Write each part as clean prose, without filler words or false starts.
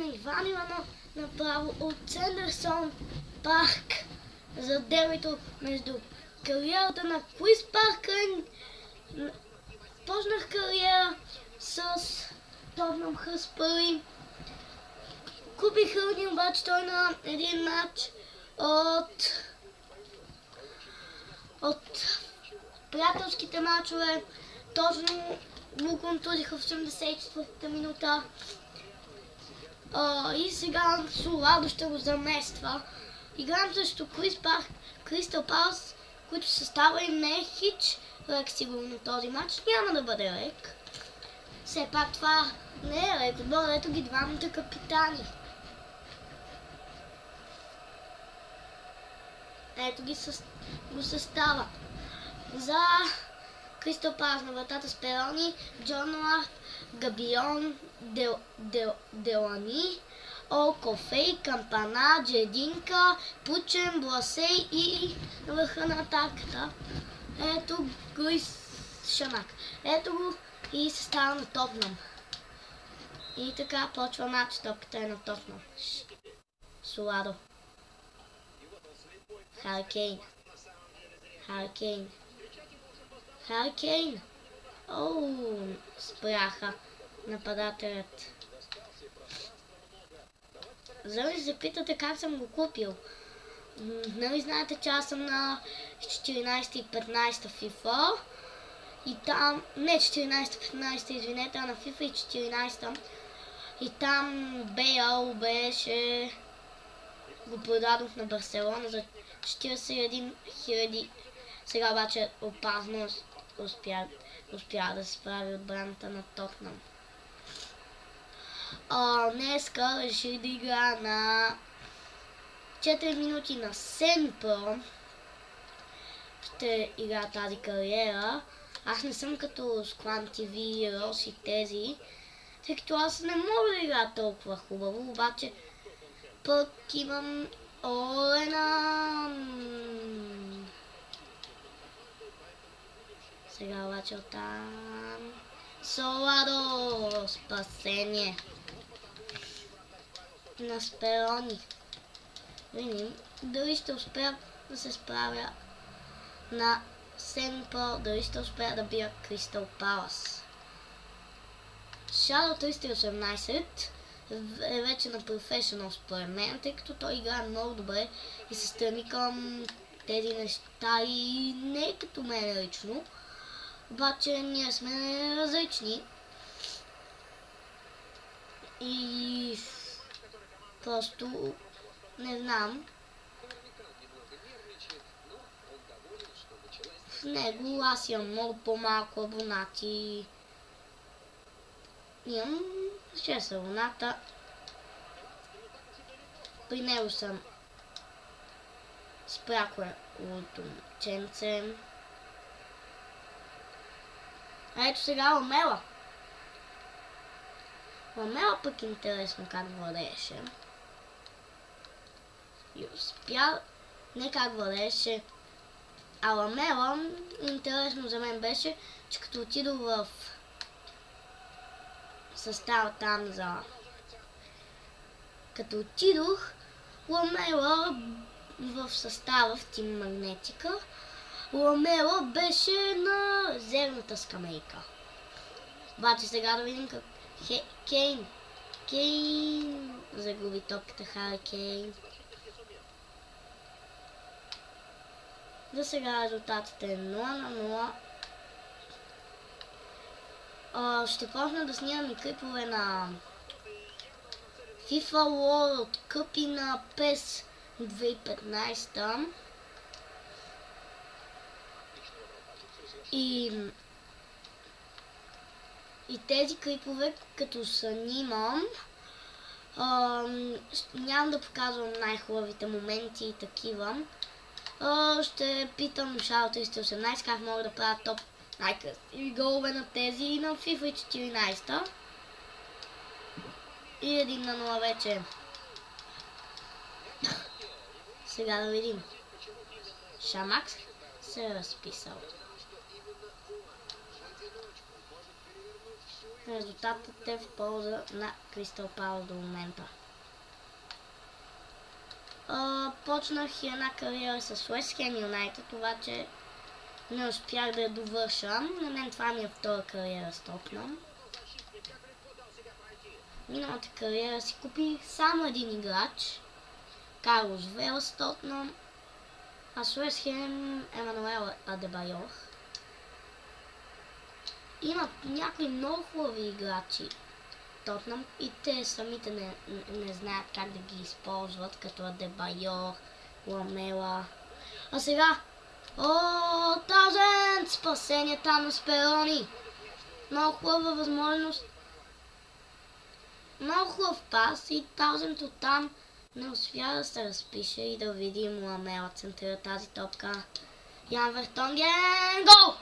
на Иван Иванов направо от Сендърсон Парк за дербито между кариерата на Крис Паркър. Почнах кариера с Тотнъм Хотспър. Купих Хълни, обаче той на един матч от приятелските матчове. Точно го контузиха в 84-та минута. И сега Соладо ще го замества. Играем също Кристал Палас, които състава им не е хич лек сигурно този матч. Няма да бъде лек. Все пак това не е лек. Отбора, ето ги двамата капитани. Ето ги го състава. За Кристал Палас на вратата Сперони, Джон Ларк, Габион, Делани, Окофей, Кампана, Джединка, Пучен, Бласей и на върха на атаката. Ето го и Шанак. Ето го и състава на Тотнъм. И така почва матч. Топката е на Тотнъм. Соладо. Хари Кейн. Спряха нападателят. Зали се питате как съм го купил. Нали знаете, че аз съм на 14 и 15 FIFA. И там, не 14-15, извинете, а на FIFA и 14. И там Бейл беше... го продадох на Барселона за 41 000. Сега обаче опасно успя да се справи отбраната на Тотнъм. Днеска реших да игра на 4 минути на Сенпро. Ще игра тази кариера. Аз не съм като Squam TV, Рос и тези, тъй като аз не мога да игра толкова хубаво, обаче пък имам Олена. Сега обаче оттам Соладо, спасение на Сперони. Видим дали ще успея да се справя на Сенпро, дали ще успея да бия Кристал Палас. Shadow 318 е вече на професионал според мен, тъй като той играе много добре и се стреми към тези неща и не е като мен лично. Обаче ние сме различни. И просто не знам. В него аз имам много по-малко абонати. Имам 6 абоната. При него съм с пряко момченце. А ето сега Ламела. Ламела пък интересно как владееше. И успя, не как владееше. А Ламела, интересно за мен беше, че като отидох в състава там за... Като отидох, Ламела в състава в Тим Магнетика, Ламела беше на резервната скамейка. Обаче сега да видим как... Кейн загуби топката, Хари Кейн. За сега резултатът е 0-0. Ще почна да снимам и клипове на FIFA World Cup и на PES 2015. И тези клипове, като снимам, няма да показвам най-хубавите моменти и такива. Ще питам Shadow 318 как мога да правя топ най-красиви голове на тези и на FIFA 14. И 1-0 вече. Сега да видим. Шамак се е разписал. резултатът е в полза на Кристал Палас до момента. Почнах и една кариера с Уест Хем Юнайтед, обаче не успях да я довърша. На мен това ми е втора кариера с Тотнъм. Миналата кариера си купих само един играч, Карлос Вела с Тотнъм, а с Уест Хем Емануел Адебайор. Имат някои много хубави играчи Тотнъм и те самите не знаят как да ги използват, като Адебайор, Ламела. А сега, Таузенд! Спасение там на Сперони! Много хубава възможност. Много хубав пас и Таузенд оттам не успя да се разпише и да видим Ламела центрира тази топка. Ян Вертонген! Гол!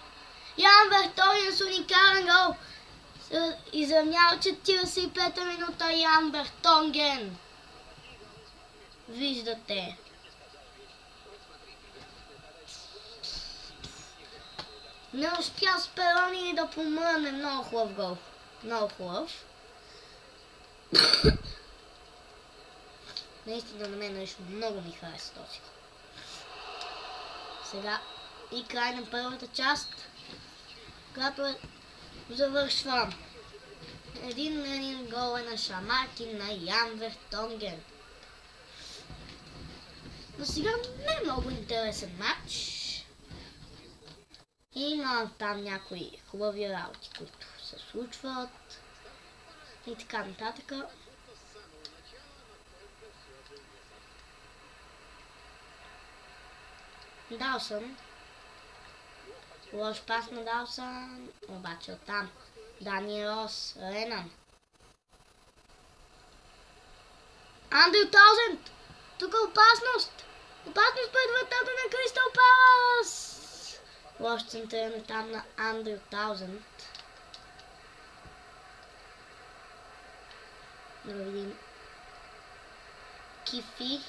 Ян Вертонген с уникален гол! Изравнява 45-та минута Ян Вертонген. Виждате. Не успя Сперони да помръдне. Много хубав гол. Много хубав. Наистина на мен нещо много ми хареса този гол. Сега и край на първата част, която завършва. Един гол е на Шамак и на Ян Вертонген. Но сега не е много интересен матч. Има там някои хубави работи, които се случват и така нататък. Далсън. Лош пас на Далсън, обаче оттам. Дани Рос, Ренан. Андрю Таузенд! Тук е опасност! Опасност пред вратата на Кристал Палас! Лош центриране там на Андрю Таузенд. Да видим. Кифи.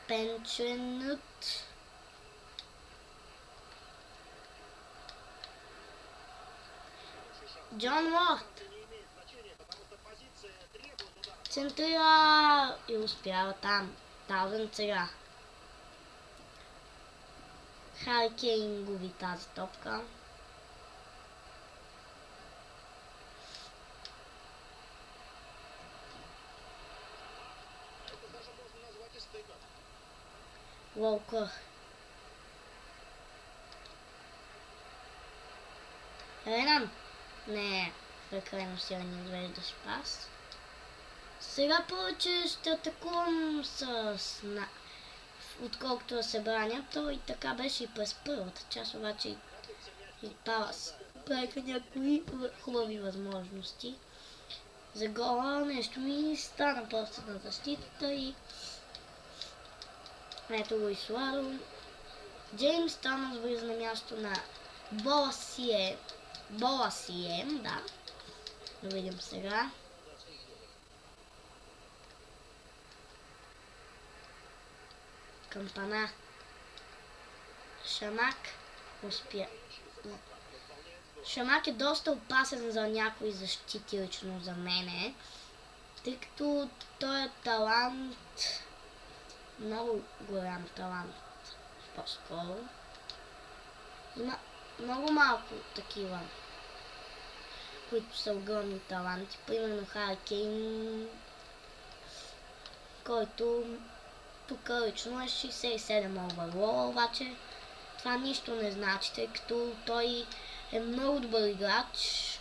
Пенченут. Джон Уорд. Центрира и успява там. Таузенд сега. Хари Кейн губи тази топка. Уолкър. Ренан. Не, прекалено силен извеждащ пас. Сега повече ще атакувам отколкото да се браня. То и така беше и през първата част, обаче и Палас правиха някои хубави възможности. За гола нещо ми стана просто на защитата и ето го и Суаро. Джеймс Томас влиза на място на Боласием, да. Да видим сега. Кампана. Шамак успя. Шамак е доста опасен за някои защити, лично за мене, тъй като той е талант, много голям талант, по-скоро. Има много малко такива, които са огромни таланти. Примерно Хари Кейн, който тук лично е 67 оверлол, обаче това нищо не значи, тъй като той е много добър играч,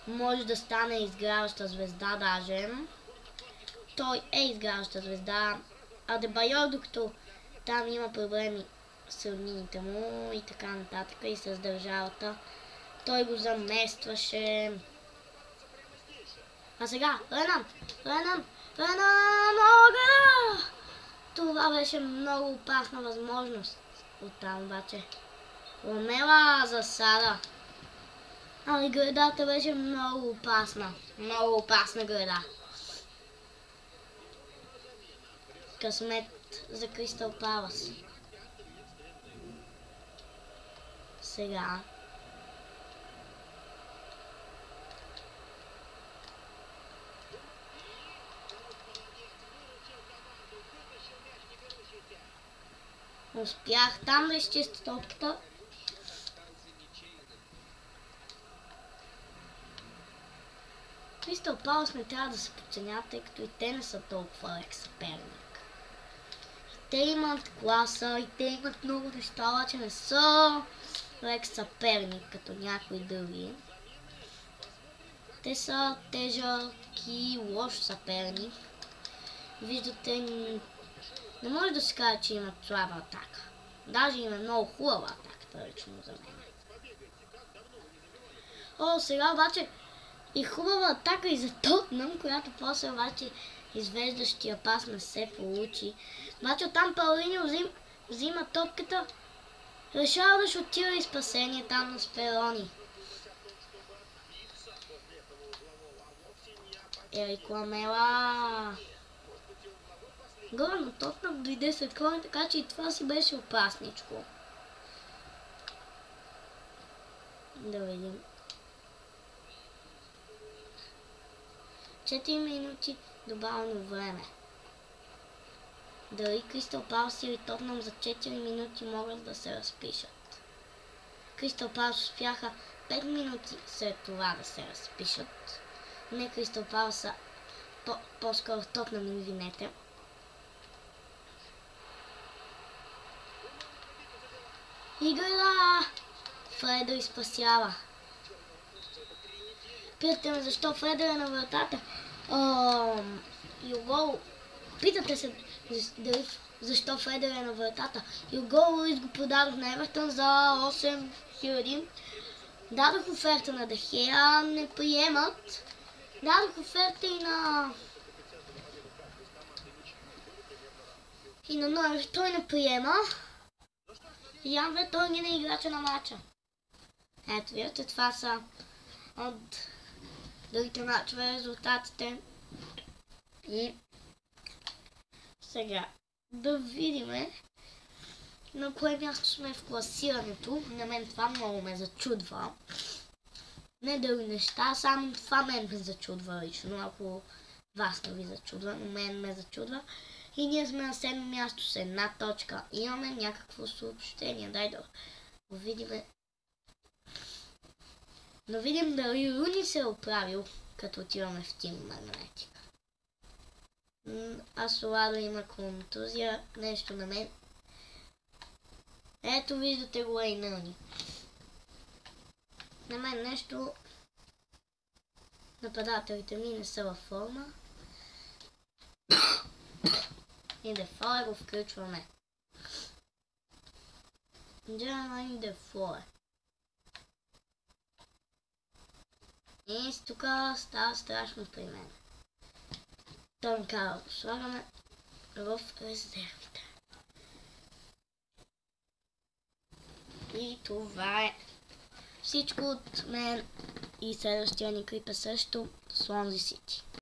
може да стане изграваща звезда даже. Той е изграваща звезда. Адебайор, докато там има проблеми с равнините му и така нататък и с държавата, той го заместваше. А сега, Ренан! Това беше много опасна възможност. Оттам обаче Ламела засада. Ами гредата беше много опасна. Много опасна греда. Късмет за Кристал Палас. Сега Успях там да изчистя топката. Кристал Палас не трябва да се подценят, тъй като и те не са толкова лек съперник. И те имат класа, и те имат много неща, обаче не са лек съперник, като някои други. Те са тежък и лош съперник. Виждате, не може да се каже, че имат слаба атака. Даже има много хубава атака, лично за мен. О, сега обаче и хубава атака и за Тотнъм, която после обаче извеждащия пас не се получи. Обаче оттам Паулиньо взима топката, решава да шутира и спасение там на Сперони. Ерик Ламела. Горе на Тотнъм дойде след клон, така че и това си беше опасничко. Да видим. 4 минути добавено време. Дали Кристал Палас или Тотнъм за 4 минути могат да се разпишат. Кристал Палас успяха 5 минути след това да се разпишат. Не Кристал Палас, по-скоро Тотнъм, извинете. Игра! Фредо изпасява. Питате ме защо Фредо е на вратата. Югол. Питате се защо Фредо е на вратата. Югол Луис го продадох на Евертън за 8 000. Дадох оферта на Дехея, не приемат. Дадох оферта и на Нойер, той не приема. Янве, той не е играча на матча. Ето, виждате, това са от другите матчове резултатите. И сега да видим на кое място сме в класирането. На мен това много ме зачудва. Не други неща, само това мен ме зачудва лично. Ако вас не ви зачудва, но мен ме зачудва. И ние сме на 7 място с 1 точка. Имаме някакво съобщение. Дай да го видим. Да видим дали Руни се е оправил, като отиваме в Тим Магнетик. Асоладо има контузия, нещо на мен. Ето виждате го и на Руни. На мен нещо. Нападателите ми не са във форма. И Дефоле го включваме. Джермайн Дефоле. И тук става страшно при мен. Тон Карл го слагаме в резервите. И това е всичко от мен. И следващия ни клип е също Слонзи Сити.